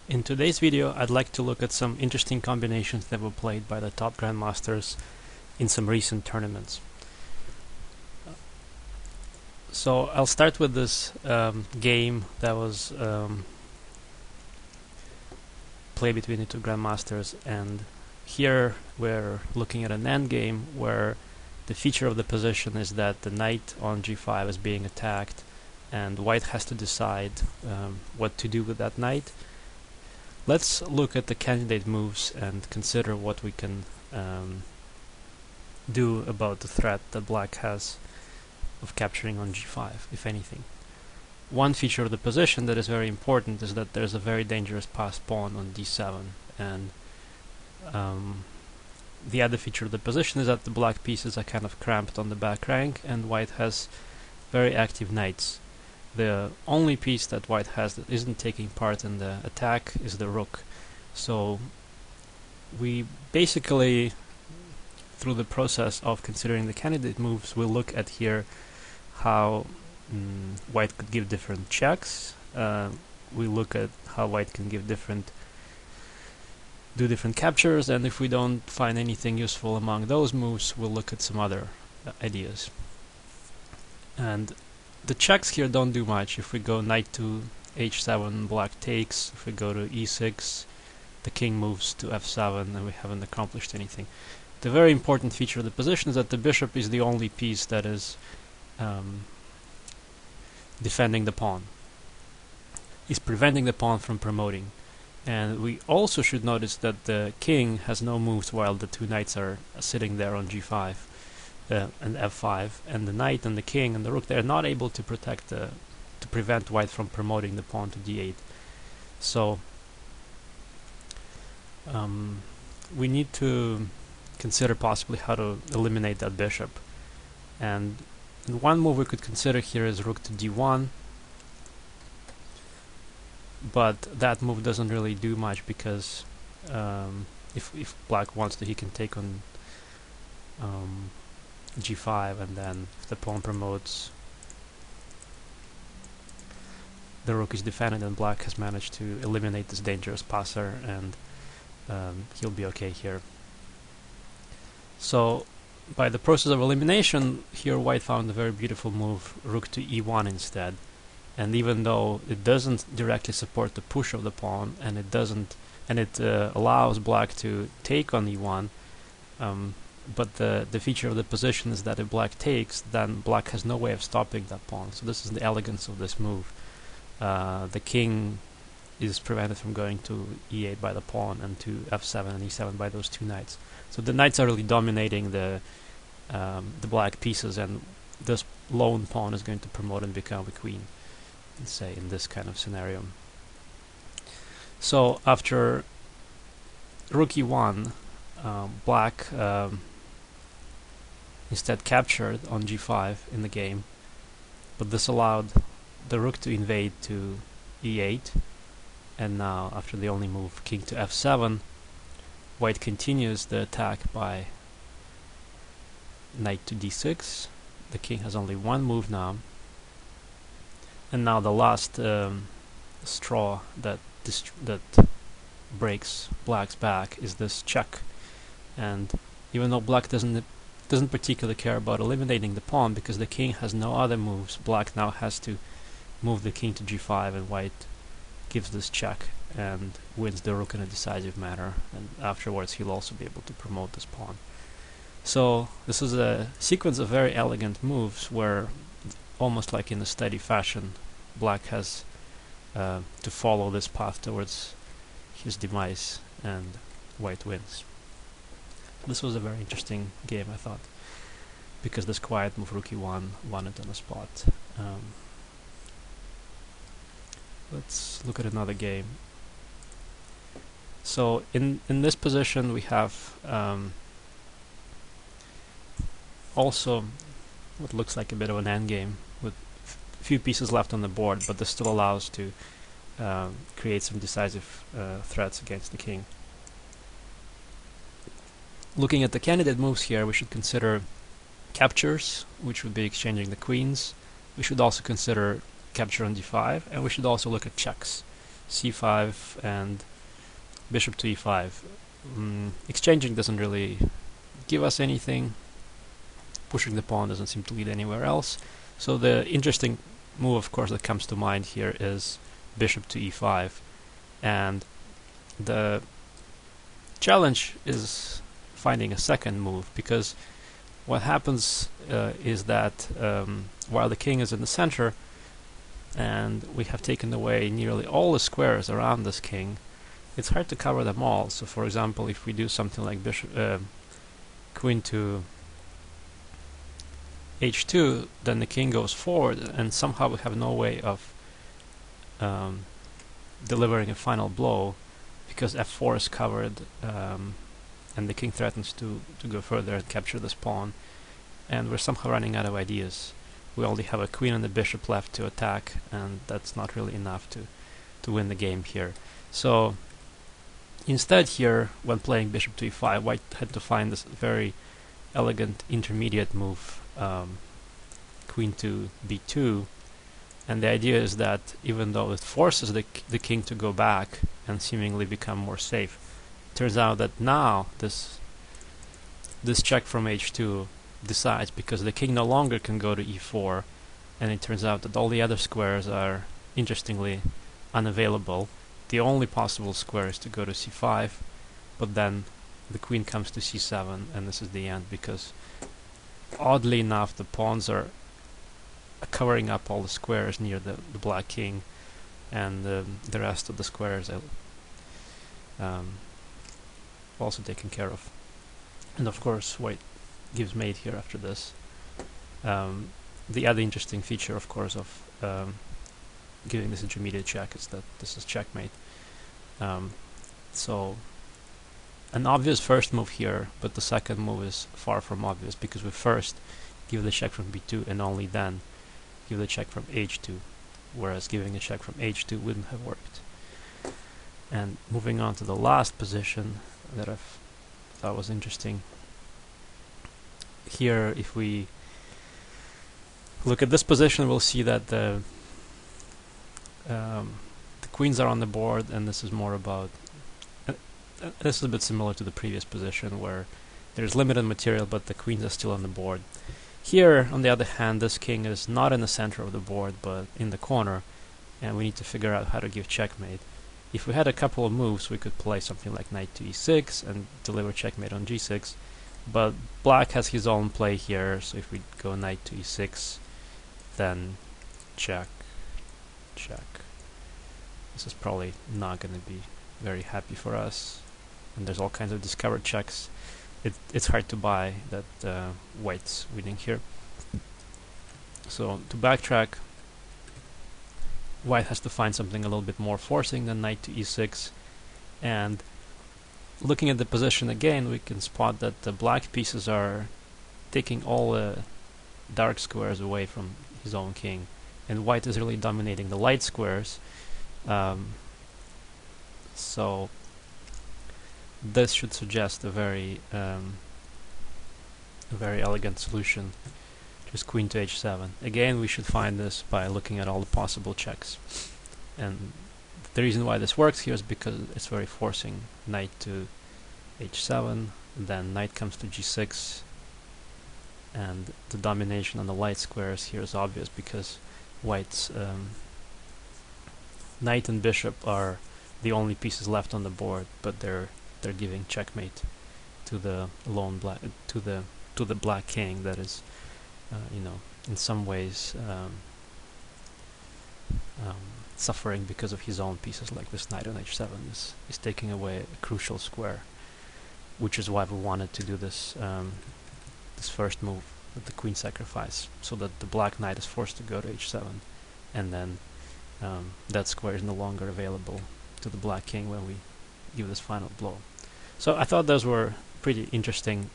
In today's video, I'd like to look at some interesting combinations that were played by the top grandmasters in some recent tournaments. So I'll start with this game that was played between the two grandmasters, and here we're looking at an endgame where the feature of the position is that the knight on g5 is being attacked, and white has to decide what to do with that knight. Let's look at the candidate moves and consider what we can do about the threat that black has of capturing on g5, if anything. One feature of the position that is very important is that there's a very dangerous passed pawn on d7, and the other feature of the position is that the black pieces are kind of cramped on the back rank, and white has very active knights. The only piece that white has that isn't taking part in the attack is the rook. So we basically, through the process of considering the candidate moves, we'll look at here how white could give different checks. We look at how white can give do different captures, and if we don't find anything useful among those moves, we'll look at some other ideas. And the checks here don't do much. If we go knight to h7, black takes. If we go to e6, the king moves to f7, and we haven't accomplished anything. The very important feature of the position is that the bishop is the only piece that is defending the pawn. Is preventing the pawn from promoting. And we also should notice that the king has no moves while the two knights are sitting there on g5. And f5, and the knight and the king and the rook, they're not able to prevent white from promoting the pawn to d8. So we need to consider possibly how to eliminate that bishop. And one move we could consider here is rook to d1, but that move doesn't really do much because if black wants to, he can take on g5, and then if the pawn promotes, the rook is defended, and black has managed to eliminate this dangerous passer, and he'll be okay here. So by the process of elimination, here white found a very beautiful move, rook to e1 instead. And even though it doesn't directly support the push of the pawn, and it allows black to take on e1, but the feature of the position is that if black takes, then black has no way of stopping that pawn. So this is the elegance of this move. The king is prevented from going to e8 by the pawn, and to f7 and e7 by those two knights. So the knights are really dominating the black pieces, and this lone pawn is going to promote and become a queen, say, in this kind of scenario. So after rook e1, black instead captured on g5 in the game, but this allowed the rook to invade to e8, and now after the only move, king to f7, white continues the attack by knight to d6. The king has only one move now, and now the last straw that breaks black's back is this check. And even though black doesn't particularly care about eliminating the pawn, because the king has no other moves, black now has to move the king to g5, and white gives this check and wins the rook in a decisive manner, and afterwards he'll also be able to promote this pawn. So this is a sequence of very elegant moves where, almost like in a steady fashion, black has to follow this path towards his demise, and white wins. This was a very interesting game, I thought, because this quiet move rook e1 won it on the spot. Let's look at another game. So in this position we have also what looks like a bit of an endgame with few pieces left on the board, but this still allows to create some decisive threats against the king. Looking at the candidate moves here, we should consider captures, which would be exchanging the queens. We should also consider capture on d5, and we should also look at checks. c5 and bishop to e5. Exchanging doesn't really give us anything. Pushing the pawn doesn't seem to lead anywhere else. So the interesting move, of course, that comes to mind here is bishop to e5. And the challenge is finding a second move, because what happens is that while the king is in the center and we have taken away nearly all the squares around this king, it's hard to cover them all. So for example, if we do something like queen to h2, then the king goes forward, and somehow we have no way of delivering a final blow, because f4 is covered, and the king threatens to go further and capture this pawn, and we're somehow running out of ideas. We only have a queen and a bishop left to attack, and that's not really enough to win the game here. So instead here, when playing bishop to e5, white had to find this very elegant intermediate move, queen to b2, and the idea is that even though it forces the king to go back and seemingly become more safe, it turns out that now this check from h2 decides, because the king no longer can go to e4, and it turns out that all the other squares are interestingly unavailable. The only possible square is to go to c5, but then the queen comes to c7, and this is the end, because oddly enough the pawns are covering up all the squares near the black king, and the rest of the squares are also taken care of. And of course white gives mate here after this. The other interesting feature, of course, of giving this intermediate check is that this is checkmate. So an obvious first move here, but the second move is far from obvious, because we first give the check from b2 and only then give the check from h2, whereas giving a check from h2 wouldn't have worked. And moving on to the last position that I thought was interesting. Here, if we look at this position, we'll see that the queens are on the board, and this is more about this is a bit similar to the previous position, where there's limited material but the queens are still on the board. Here, on the other hand, this king is not in the center of the board but in the corner, and we need to figure out how to give checkmate. If we had a couple of moves, we could play something like knight to e6 and deliver checkmate on g6, but black has his own play here, so if we go knight to e6, then check, check. This is probably not going to be very happy for us, and there's all kinds of discovered checks. It's hard to buy that white's winning here. So to backtrack, white has to find something a little bit more forcing than knight to e6, and looking at the position again, we can spot that the black pieces are taking all the dark squares away from his own king, and white is really dominating the light squares. So this should suggest a very elegant solution. Just queen to h7. Again, we should find this by looking at all the possible checks, and the reason why this works here is because it's very forcing. Knight to h7, then knight comes to g6, and the domination on the light squares here is obvious, because white's knight and bishop are the only pieces left on the board, but they're giving checkmate to the lone black, to the black king that is, you know, in some ways suffering because of his own pieces, like this knight on h7 is taking away a crucial square, which is why we wanted to do this this first move with the queen sacrifice, so that the black knight is forced to go to h7, and then that square is no longer available to the black king when we give this final blow. So I thought those were pretty interesting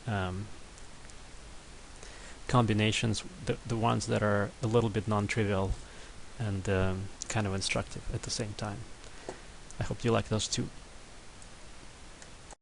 combinations, the ones that are a little bit non-trivial and kind of instructive at the same time. I hope you like those too.